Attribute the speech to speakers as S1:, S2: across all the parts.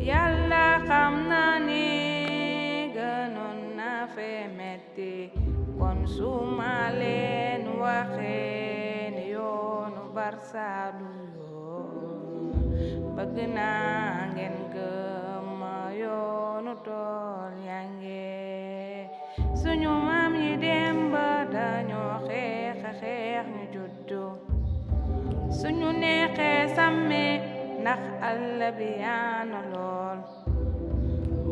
S1: yàlla xam na ni gënoon na fee metti kon su ma leen waxee ni yoonu Barça du yoon bëgg naa ngeen gëm yoonu tool yange suñu maam yi démb dañoo xeex ñu juddu suñu neexee sàmme ndax àll bi yaana lool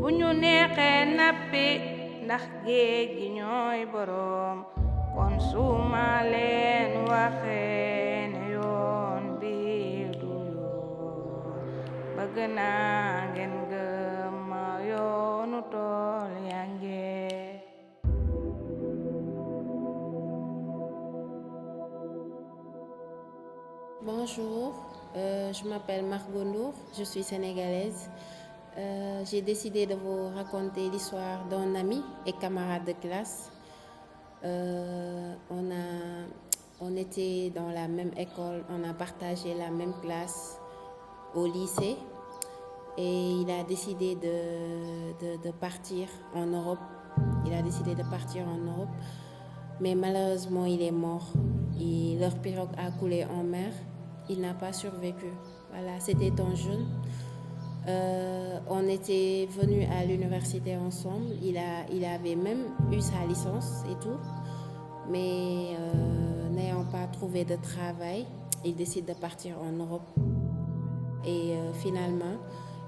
S1: bu ñu neexee nappi ndax géej gi ñooy boroom kon su ma leen waxee ne yoon bi du yoon bëgg naa ngeen gëm yoonu tool yange.
S2: Bonjour, je m'appelle Margot Ndour, je suis sénégalaise. J'ai décidé de vous raconter l'histoire d'un ami et camarade de classe. On était dans la même école, on a partagé la même classe au lycée et il a décidé de partir en Europe. Mais malheureusement il est mort. Leur pirogue a coulé en mer. Il n'a pas survécu. Voilà, c'était un jeune. On était venus à l'université ensemble. Il avait même eu sa licence et tout. Mais n'ayant pas trouvé de travail, il décide de partir en Europe. Et finalement,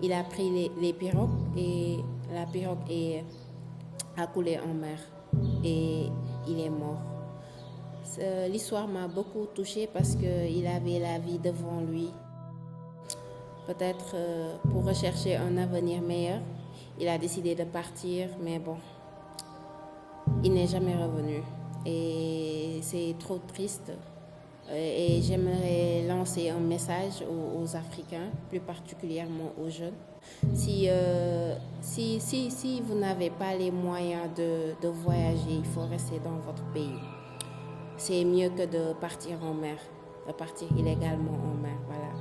S2: il a pris les pirogues et la pirogue a coulé en mer. Et il est mort. L'histoire m'a beaucoup touchée parce qu'il avait la vie devant lui. Peut-être pour rechercher un avenir meilleur, il a décidé de partir, mais bon, il n'est jamais revenu. Et c'est trop triste. Et j'aimerais lancer un message aux Africains, plus particulièrement aux jeunes. Si vous n'avez pas les moyens de voyager, il faut rester dans votre pays. C'est mieux que de partir en mer, de partir illégalement en mer, voilà.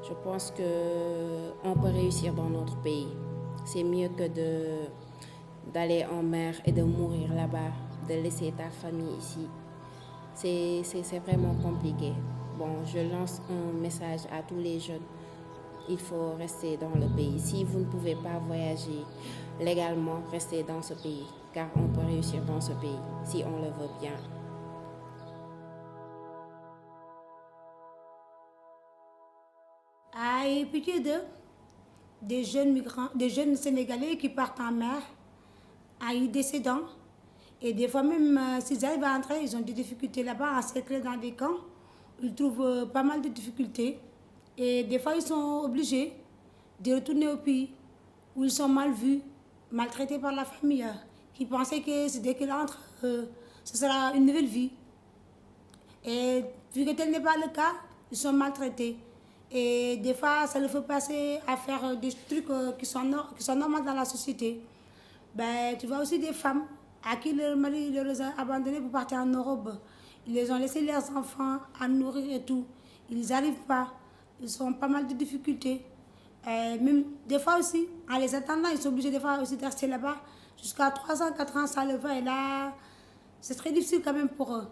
S2: Je pense qu'on peut réussir dans notre pays. C'est mieux que d'aller en mer et de mourir là-bas, de laisser ta famille ici. C'est vraiment compliqué. Bon, je lance un message à tous les jeunes. Il faut rester dans le pays. Si vous ne pouvez pas voyager légalement, restez dans ce pays, car on peut réussir dans ce pays, si on le veut bien.
S3: Et pitié des jeunes migrants, des jeunes Sénégalais qui partent en mer, eu décédants. Et des fois même, s'ils arrivent à entrer, ils ont des difficultés là-bas, encerclés dans des camps. Ils trouvent pas mal de difficultés. Et des fois, ils sont obligés de retourner au pays où ils sont mal vus, maltraités par la famille, qui pensaient que dès qu'ils rentrent, ce sera une nouvelle vie. Et vu que tel n'est pas le cas, ils sont maltraités. Et des fois, ça les fait passer à faire des trucs qui sont normaux dans la société. Ben, tu vois aussi des femmes à qui leur mari les a abandonnés pour partir en Europe. Ils les ont laissé leurs enfants à nourrir et tout. Ils n'y arrivent pas. Ils ont pas mal de difficultés. Même des fois aussi, en les attendant, ils sont obligés des fois aussi de rester là-bas jusqu'à 3 ans, 4 ans sans le vent. Et là, c'est très difficile quand même pour eux.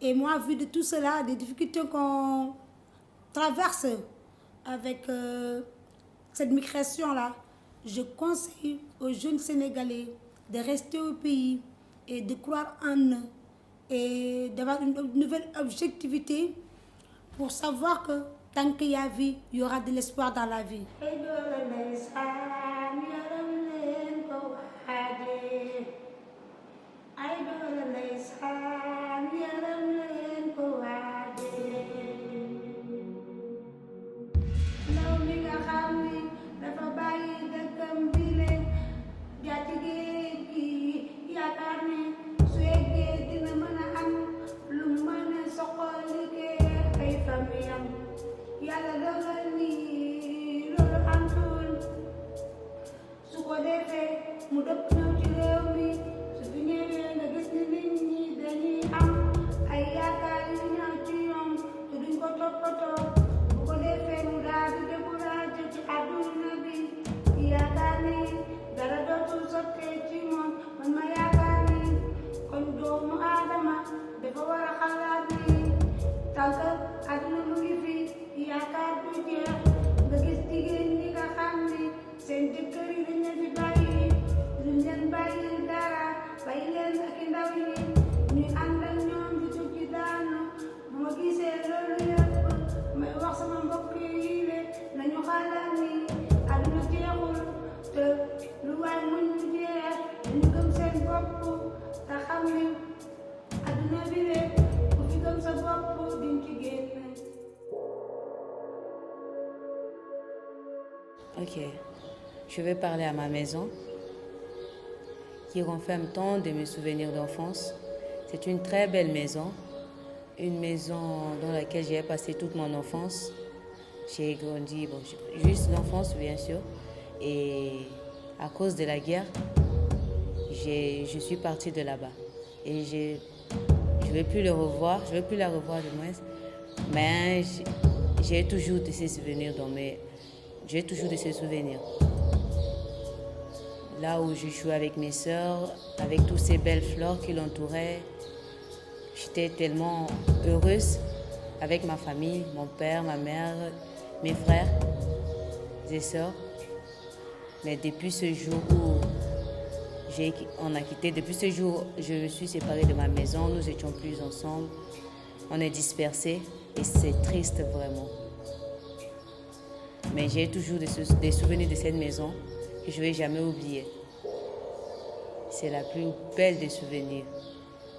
S3: Et moi, vu de tout cela, des difficultés qu'on traverse avec cette migration-là, je conseille aux jeunes Sénégalais de rester au pays et de croire en eux et d'avoir une nouvelle objectivité pour savoir que tant qu'il y a vie, il y aura de l'espoir dans la vie. Yàlla dogal ni loolu antul su ko defee mu dëpp ñëw ci réew mi su fi ñëwee nga gis ni nit ñi dañuy ni aduna jeexul te lu waay muñ mu jeex ñu gëm seen bopp te xam ni aduna bi de ku fi gëm sa bopp diñ ci génn.
S4: Ok, je vais parler à ma maison qui renferme tant de mes souvenirs d'enfance. C'est une très belle maison, une maison dans laquelle j'ai passé toute mon enfance. J'ai grandi, bon, juste l'enfance bien sûr, et à cause de la guerre, je suis partie de là-bas. Et je ne vais plus la revoir de moins, mais j'ai toujours de ces souvenirs j'ai toujours de ces souvenirs. Là où je jouais avec mes sœurs, avec toutes ces belles fleurs qui l'entouraient, j'étais tellement heureuse avec ma famille, mon père, ma mère, mes frères et sœurs. Mais depuis ce jour où on a quitté, depuis ce jour où je me suis séparée de ma maison, nous étions plus ensemble, on est dispersés et c'est triste vraiment. Mais j'ai toujours des souvenirs de cette maison que je ne vais jamais oublier. C'est la plus belle des souvenirs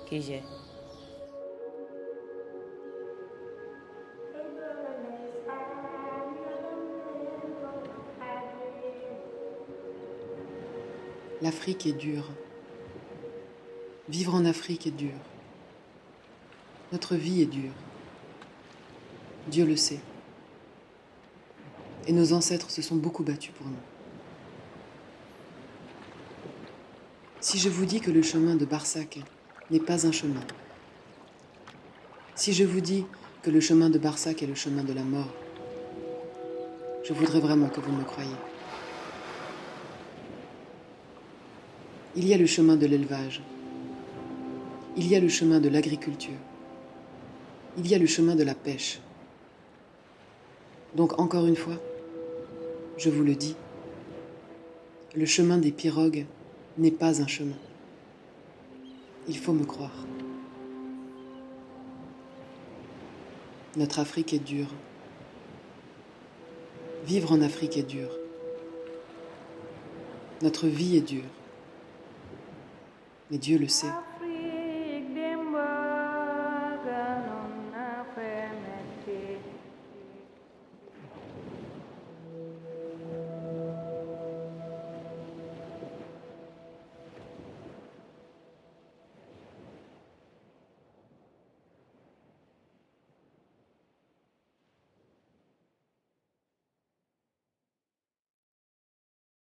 S4: que j'ai.
S5: L'Afrique est dure. Vivre en Afrique est dur. Notre vie est dure. Dieu le sait. Et nos ancêtres se sont beaucoup battus pour nous. Si je vous dis que le chemin de Barsac n'est pas un chemin, si je vous dis que le chemin de Barsac est le chemin de la mort, je voudrais vraiment que vous me croyiez. Il y a le chemin de l'élevage, il y a le chemin de l'agriculture, il y a le chemin de la pêche. Donc encore une fois, je vous le dis, le chemin des pirogues n'est pas un chemin. Il faut me croire. Notre Afrique est dure. Vivre en Afrique est dur. Notre vie est dure. Mais Dieu le sait.